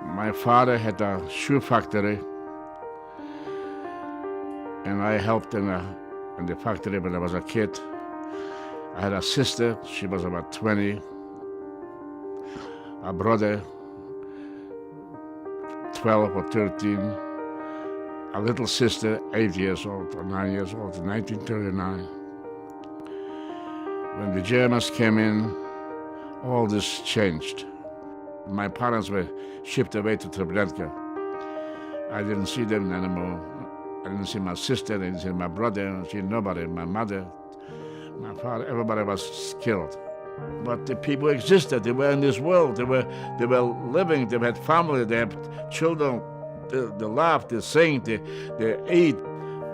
My father had a shoe factory, and I helped in the factory when I was a kid. I had a sister, she was about 20, a brother, 12 or 13, a little sister, 8 years old or 9 years old, in 1939. When the Germans came in, all this changed. My parents were shipped away to Treblinka. I didn't see them anymore. I didn't see my sister, I didn't see my brother, I didn't see nobody, my mother, my father, everybody was killed. But the people existed, they were in this world, they were living, they had family, they had children, they laughed, they sang, they ate,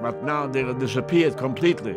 but now they disappeared completely.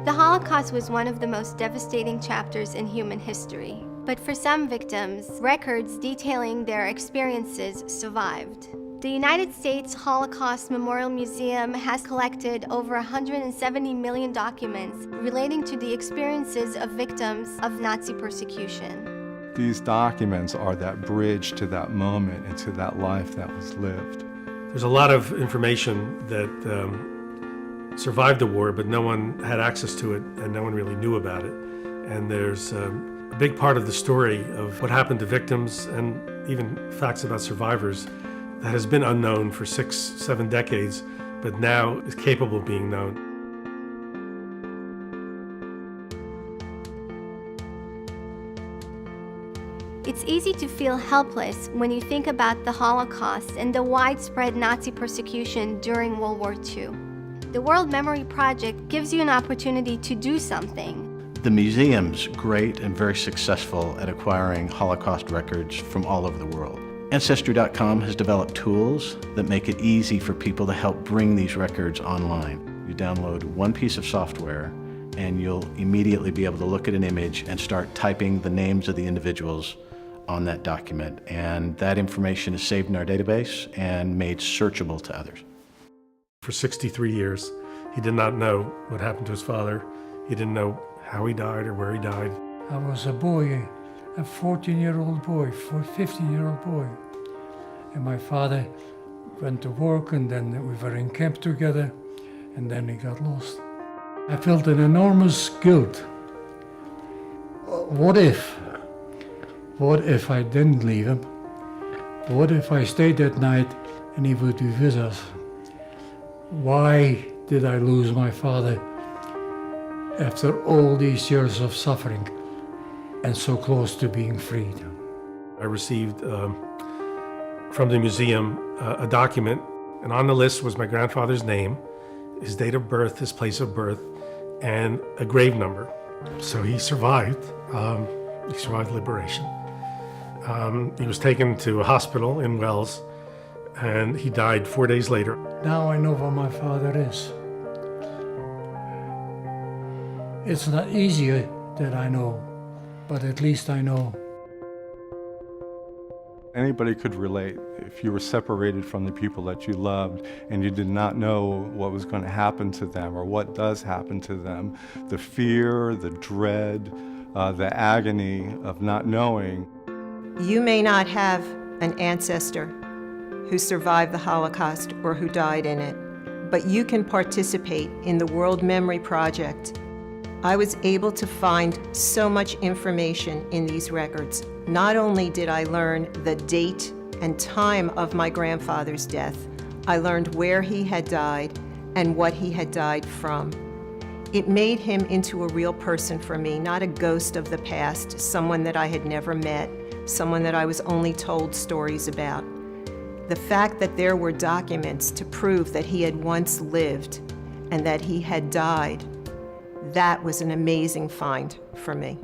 The Holocaust was one of the most devastating chapters in human history. But for some victims, records detailing their experiences survived. The United States Holocaust Memorial Museum has collected over 170 million documents relating to the experiences of victims of Nazi persecution. These documents are that bridge to that moment and to that life that was lived. There's a lot of information that survived the war, but no one had access to it and no one really knew about it. And there's a big part of the story of what happened to victims and even facts about survivors that has been unknown for 6-7 decades, but now is capable of being known. It's easy to feel helpless when you think about the Holocaust and the widespread Nazi persecution during World War II. The World Memory Project gives you an opportunity to do something. The museum's great and very successful at acquiring Holocaust records from all over the world. Ancestry.com has developed tools that make it easy for people to help bring these records online. You download one piece of software and you'll immediately be able to look at an image and start typing the names of the individuals on that document. And that information is saved in our database and made searchable to others. For 63 years, he did not know what happened to his father. He didn't know how he died or where he died. I was a boy, a 14-year-old boy, 15-year-old boy. And my father went to work, and then we were in camp together, and then he got lost. I felt an enormous guilt. What if I didn't leave him? What if I stayed that night and he would be with us? Why did I lose my father after all these years of suffering and so close to being freed? I received from the museum a document, and on the list was my grandfather's name, his date of birth, his place of birth, and a grave number. So he survived. He survived liberation. He was taken to a hospital in Wells, and he died 4 days later. Now I know where my father is. It's not easier that I know, but at least I know. Anybody could relate. If you were separated from the people that you loved and you did not know what was going to happen to them or what does happen to them, the fear, the dread, the agony of not knowing. You may not have an ancestor who survived the Holocaust or who died in it, but you can participate in the World Memory Project. I was able to find so much information in these records. Not only did I learn the date and time of my grandfather's death, I learned where he had died and what he had died from. It made him into a real person for me, not a ghost of the past, someone that I had never met, someone that I was only told stories about. The fact that there were documents to prove that he had once lived and that he had died, that was an amazing find for me.